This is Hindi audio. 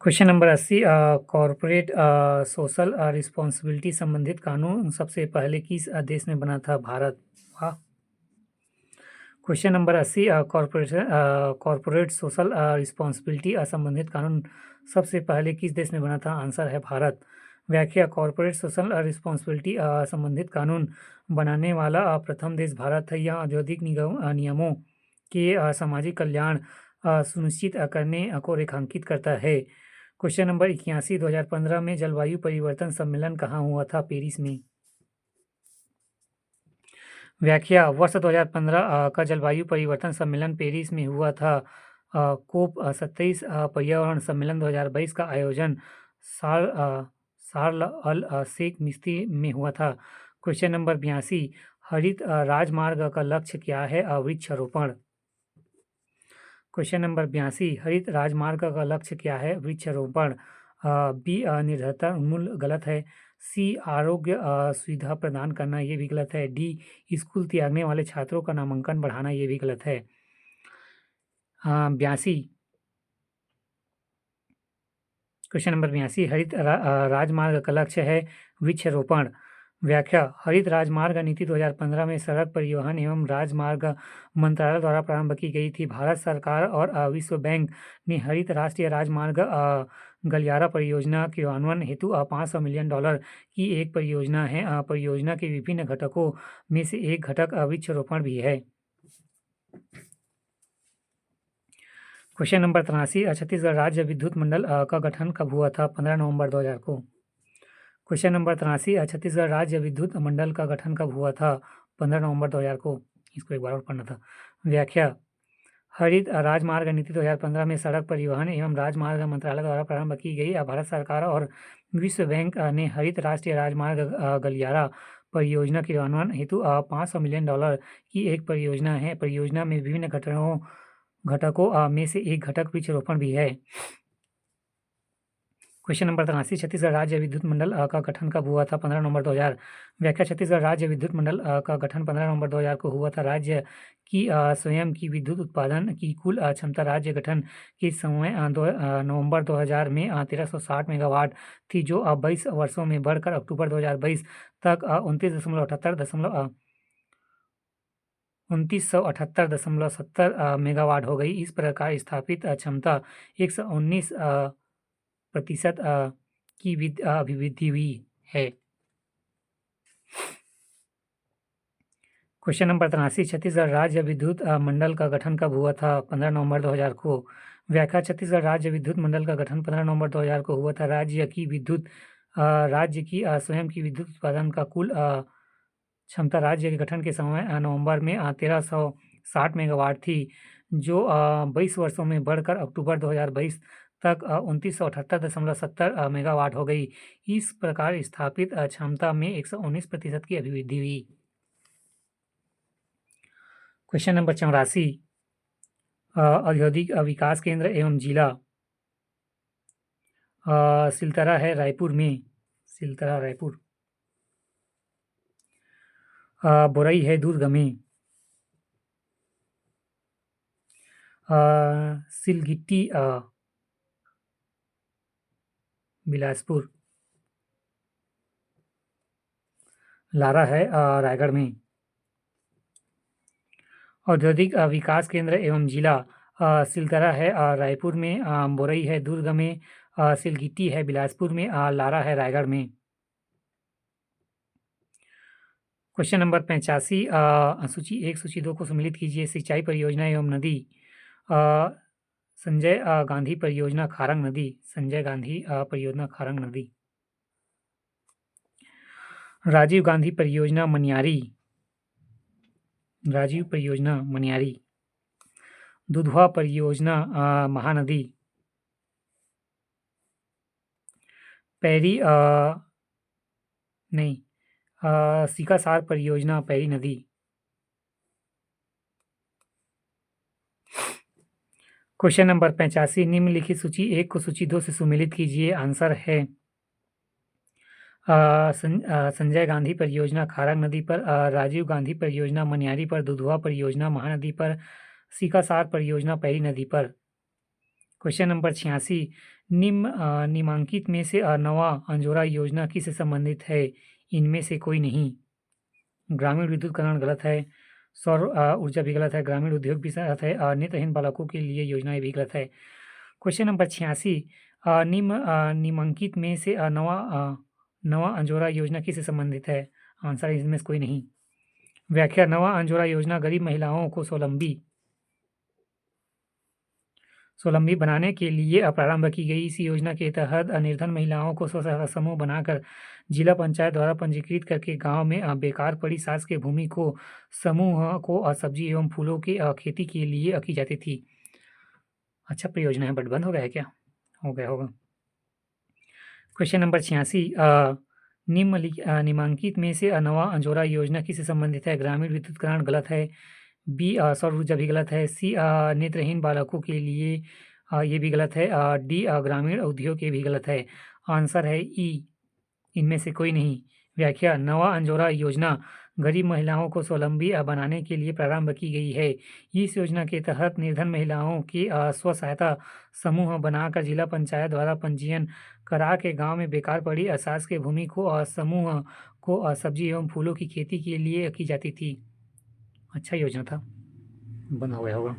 Question number 80 corporate social responsibility संबंधित कानून सबसे पहले किस देश में बना था? भारत। वाह। Question number 80 corporate social responsibility संबंधित कानून सबसे पहले किस देश में बना था? आंसर है भारत। व्याख्या: कॉर्पोरेट सोशल रिस्पॉन्सिबिलिटी संबंधित कानून बनाने वाला प्रथम देश भारत है। यह औद्योगिक नियमों के सामाजिक कल्याण सुनिश्चित करने को रेखांकित करता है। क्वेश्चन नंबर 81 2015 में जलवायु परिवर्तन सम्मेलन कहाँ हुआ था? पेरिस में। व्याख्या: वर्ष 2015 का जलवायु परिवर्तन सम्मेलन पेरिस में हुआ था। कोप 27 पर्यावरण सम्मेलन 2022 का आयोजन शार्ल अल शेख मिस्त्री में हुआ था। क्वेश्चन नंबर 82 हरित राजमार्ग का लक्ष्य क्या है? वृक्षारोपण। क्वेश्चन नंबर 82 हरित राजमार्ग का लक्ष्य क्या है? वृक्षारोपण। बी निर्धनता उन्मूलन गलत है। सी आरोग्य सुविधा प्रदान करना, ये भी गलत है। डी स्कूल त्यागने वाले छात्रों का नामांकन बढ़ाना, ये भी गलत है। 82 क्वेश्चन नंबर 82 हरित राजमार्ग का लक्ष्य है वृक्षारोपण। व्याख्या: हरित राजमार्ग नीति 2015 में सड़क परिवहन एवं राजमार्ग मंत्रालय द्वारा प्रारंभ की गई थी। भारत सरकार और विश्व बैंक ने हरित राष्ट्रीय राजमार्ग गलियारा परियोजना के क्रियान्वयन हेतु $500 मिलियन की एक परियोजना है। परियोजना के विभिन्न घटकों में से एक घटक वृक्षारोपण भी है। क्वेश्चन नंबर 83 छत्तीसगढ़ राज्य विद्युत मंडल का गठन कब हुआ था? 15 नवंबर 2000 को। क्वेश्चन नंबर 83 छत्तीसगढ़ राज्य विद्युत मंडल का गठन कब हुआ था? 15 नवंबर 2000 को। इसको एक बार और पढ़ना था। व्याख्या: हरित राजमार्ग नीति 2015 में सड़क परिवहन एवं राजमार्ग मंत्रालय द्वारा प्रारंभ की गई। भारत सरकार और विश्व बैंक ने हरित राष्ट्रीय राजमार्ग गलियारा परियोजना के क्रियान्वयन हेतु $500 मिलियन की एक परियोजना है। परियोजना में विभिन्न घटकों में से एक घटक वृक्षारोपण भी है। क्वेश्चन नंबर 83 छत्तीसगढ़ राज्य विद्युत मंडल का गठन कब हुआ था? 15 नवंबर 2000। व्याख्या: छत्तीसगढ़ राज्य विद्युत मंडल का गठन 15 नवंबर 2000 को हुआ था। राज्य की स्वयं की विद्युत उत्पादन की कुल क्षमता राज्य गठन के समय नवंबर 2000 में 1360 मेगावाट थी, जो 22 वर्षों में बढ़कर अक्टूबर 2022 तक 29,78.70 मेगावाट हो गई। इस प्रकार स्थापित क्षमता 119% की अभिवृद्धि हुई है। क्वेश्चन नंबर 83 छत्तीसगढ़ राज्य विद्युत मंडल का गठन कब हुआ था? 15 नवंबर 2000 को। व्याख्या: छत्तीसगढ़ राज्य विद्युत मंडल का गठन 15 नवंबर 2000 को हुआ था। राज्य की स्वयं की विद्युत उत्पादन का कुल क्षमता राज्य के गठन के समय नवंबर में 1360 मेगावाट थी, जो 22 वर्षों में बढ़कर अक्टूबर 2022 तक 29,78.70 मेगावाट हो गई। इस प्रकार स्थापित क्षमता में 119% की अभिवृद्धि हुई। क्वेश्चन नंबर 84 औद्योगिक विकास केंद्र एवं जिला सिलतरा है रायपुर में। सिलतरा रायपुर। बोरई है दुर्ग में। सिलगिट्टी बिलासपुर। लारा है रायगढ़ में। औद्योगिक विकास केंद्र एवं जिला सिलतरा है रायपुर में। बोरई है दुर्ग में। सिलगिट्टी है बिलासपुर में। लारा है रायगढ़ में। क्वेश्चन नंबर 85 सूची 1 सूची 2 को सम्मिलित कीजिए। सिंचाई परियोजना एवं नदी संजय गांधी परियोजना खारंग नदी। संजय गांधी परियोजना खारंग नदी। राजीव गांधी परियोजना मनियारी। राजीव परियोजना मनियारी। दुधवा परियोजना महानदी। पैरी नहीं सीकासार परियोजना पैरी नदी। क्वेश्चन नंबर 85 निम्नलिखित सूची 1 को सूची 2 से सम्मिलित कीजिए। आंसर है संजय गांधी परियोजना खारंग नदी पर, राजीव गांधी परियोजना मनियारी पर, दुधवा परियोजना महानदी पर, सीकासार परियोजना पैरी नदी पर। क्वेश्चन नंबर 86 निम्नलिखित में से नवा अंजोरा योजना किससे संबंधित है? इनमें से कोई नहीं। ग्रामीण विद्युतीकरण गलत है, सौर ऊर्जा भी गलत है, ग्रामीण उद्योग भी गलत है और नेत्रहीन बालकों के लिए योजनाएं भी गलत है। क्वेश्चन नंबर 86 निम्नलिखित में से नवा अंजोरा योजना किससे संबंधित है? आंसर है इनमें से कोई नहीं। व्याख्या: नवा अंजोरा योजना गरीब महिलाओं को स्वावलंबी बनाने के लिए प्रारंभ की गई। इस योजना के तहत निर्धन महिलाओं को स्व-सहायता समूह बनाकर जिला पंचायत द्वारा पंजीकृत करके गांव में बेकार पड़ी सास के भूमि को समूह को सब्जी एवं फूलों की खेती के लिए की जाती थी। अच्छा परियोजना है, बट बंद हो गया है क्या? हो गया होगा। क्वेश्चन नंबर 86 निम्नलिखित में से नवा अंजोरा योजना किससे संबंधित है? ग्रामीण विद्युतीकरण गलत है, बी सौर ऊर्जा भी गलत है, सी नेत्रहीन बालकों के लिए ये भी गलत है, डी ग्रामीण उद्योग ये भी गलत है। आंसर है ई, इनमें से कोई नहीं। व्याख्या: नवा अंजोरा योजना गरीब महिलाओं को स्वावलंबी बनाने के लिए प्रारंभ की गई है। इस योजना के तहत निर्धन महिलाओं के स्व सहायता समूह बनाकर जिला पंचायत द्वारा पंजीयन करा के गांव में बेकार पड़ी सास के भूमि को समूह को सब्जी एवं फूलों की खेती के लिए की जाती थी। अच्छा योजना था, बंद हो गया होगा।